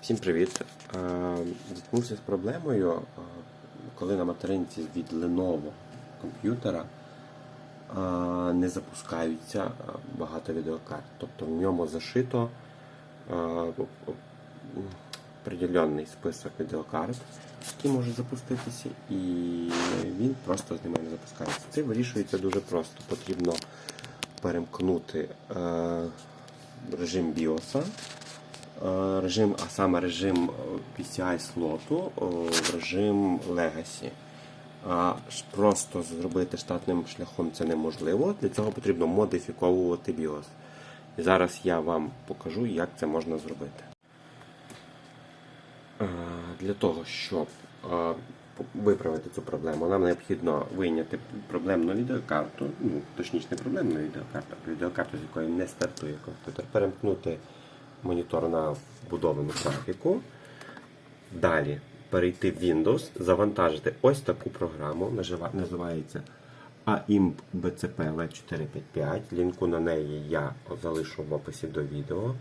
Всім привіт! Зіткнувся з проблемою, коли на материнці від Lenovo комп'ютера не запускаються багато відеокарт. Тобто в ньому зашито определенний список відеокарт, які можуть запуститися, і він просто з ними не запускається. Це вирішується дуже просто. Потрібно перемкнути режим BIOS, а саме режим PCI слоту в режим Legacy. Просто зробити штатним шляхом це неможливо. Для цього потрібно модифіковувати BIOS. І зараз я вам покажу, як це можна зробити. Для того, щоб виправити цю проблему, нам необхідно вийняти проблемну відеокарту, точніше не проблемну відеокарту, а відеокарту, з якої не стартує комп'ютер, перемкнути монітор на вбудовану графіку. Далі перейти в Windows, завантажити ось таку програму, називається AIMP BCP L455. Лінку на неї я залишу в описі до відео.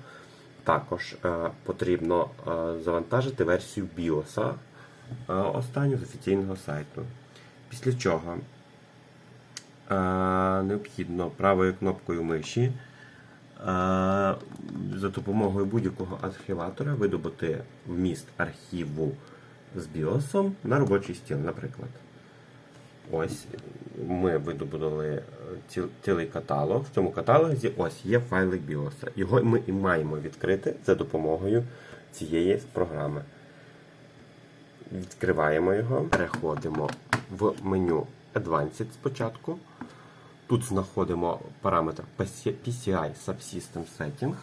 Також потрібно завантажити версію BIOS, останню з офіційного сайту. Після чого необхідно правою кнопкою миші за допомогою будь-якого архіватора видобути вміст архіву з BIOS на робочий стіл, наприклад. Ось ми видобули цілий каталог. В цьому каталозі ось є файлик BIOS. Його ми і маємо відкрити за допомогою цієї програми. Відкриваємо його, переходимо в меню Advanced спочатку. Тут знаходимо параметр PCI Subsystem Setting.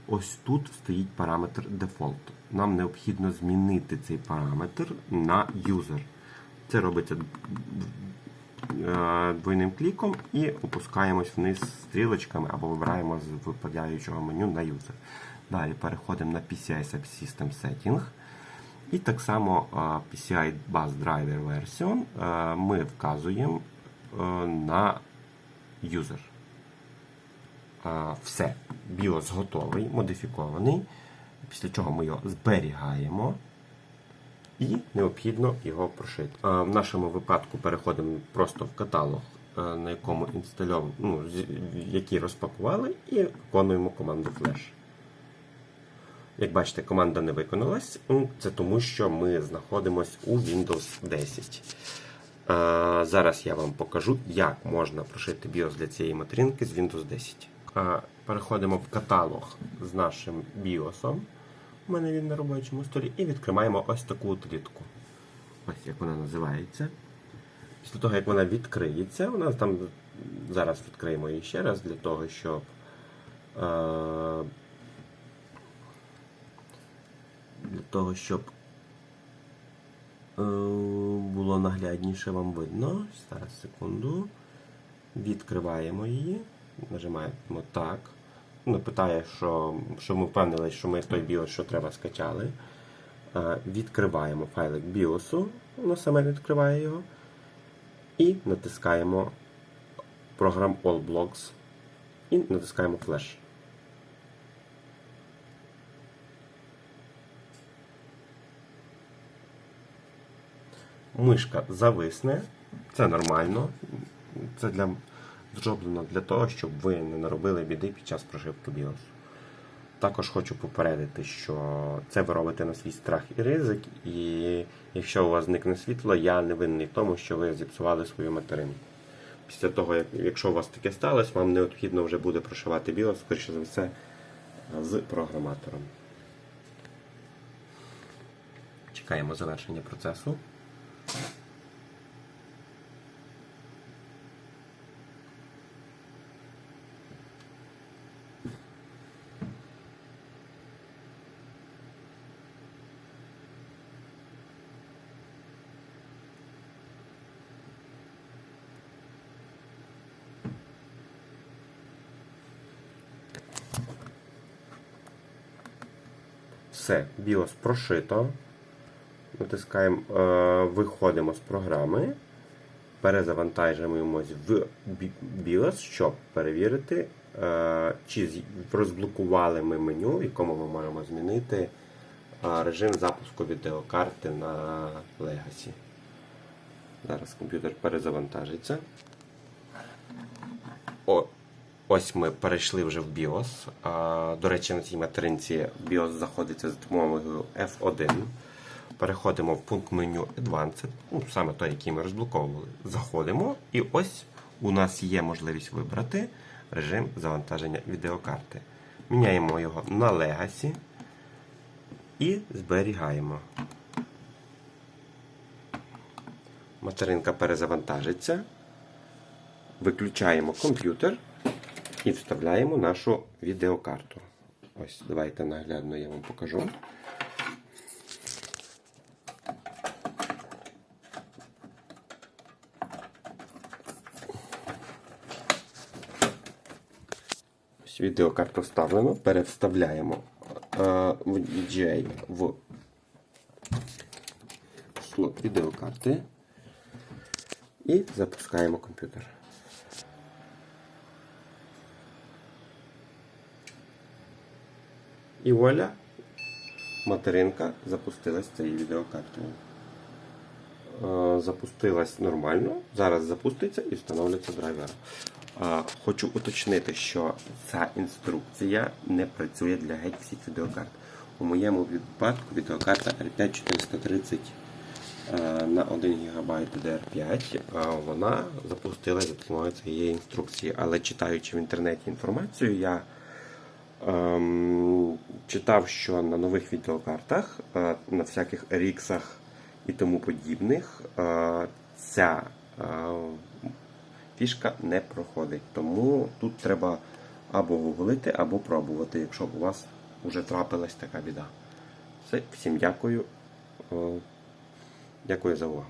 Ось тут стоїть параметр Default. Нам необхідно змінити цей параметр на User. Це робиться двойним кліком і опускаємось вниз стрілочками або вибираємо з випадаючого меню на User. Далі переходимо на PCI Subsystem Setting. І так само PCI Bus Driver Version ми вказуємо на User. Все. BIOS готовий, модифікований. Після чого ми його зберігаємо. І необхідно його прошити. В нашому випадку переходимо просто в каталог, на якому інстальовано, який розпакували, і виконуємо команду Flash. Як бачите, команда не виконалась. Це тому, що ми знаходимося у Windows 10. Зараз я вам покажу, як можна прошити BIOS для цієї материнки з Windows 10. Переходимо в каталог з нашим BIOS. У мене він на робочому столі. І відкриваємо ось таку утилітку. Ось як вона називається. Після того, як вона відкриється, у нас там, зараз відкриємо її ще раз, для того, щоб було наглядніше вам видно. Зараз, секунду. Відкриваємо її. Нажимаємо так. Питає, що ми впевнилися, що ми той BIOS, що треба, скачали. Відкриваємо файлик BIOS, воно саме відкриває його. І натискаємо Program All Blocks. І натискаємо Flash. Мишка зависне. Це нормально. Це зроблено для того, щоб ви не наробили біди під час прошивки BIOS. Також хочу попередити, що це ви робите на свій страх і ризик, і якщо у вас зникне світло, я не винний в тому, що ви зіпсували свою материнку. Після того, якщо у вас таке сталося, вам необхідно вже буде прошивати BIOS, скоріше за все, з програматором. Чекаємо завершення процесу. Все, BIOS прошито. Натискаємо, виходимо з програми, перезавантажуємось в BIOS, щоб перевірити, чи розблокували ми меню, в якому ми можемо змінити режим запуску відеокарти на Legacy. Зараз комп'ютер перезавантажиться. Ось ми перейшли вже в BIOS. До речі, на цій материнці BIOS заходиться з допомогою F1. Переходимо в пункт меню Advanced, саме той, який ми розблоковували. Заходимо, і ось у нас є можливість вибрати режим завантаження відеокарти. Міняємо його на Legacy і зберігаємо. Материнка перезавантажиться. Виключаємо комп'ютер і вставляємо нашу відеокарту. Ось, давайте наглядно я вам покажу. Ось відеокарту вставлено, перевставляємо VGA в слот відеокарти і запускаємо комп'ютер. І вуаля, материнка запустилась цією відеокартою. Запустилась нормально, зараз запуститься і встановлюється драйвер. Хочу уточнити, що ця інструкція не працює для геть всіх відеокарт. У моєму випадку відеокарта R5 430 на 1 ГБ DDR5, вона запустилась за допомогою цієї інструкції. Але читаючи в інтернеті інформацію, я читав, що на нових відеокартах, на всяких RX і тому подібних, ця фішка не проходить. Тому тут треба або гуглити, або пробувати, якщо у вас вже трапилась така біда. Все, всім дякую. Дякую за увагу.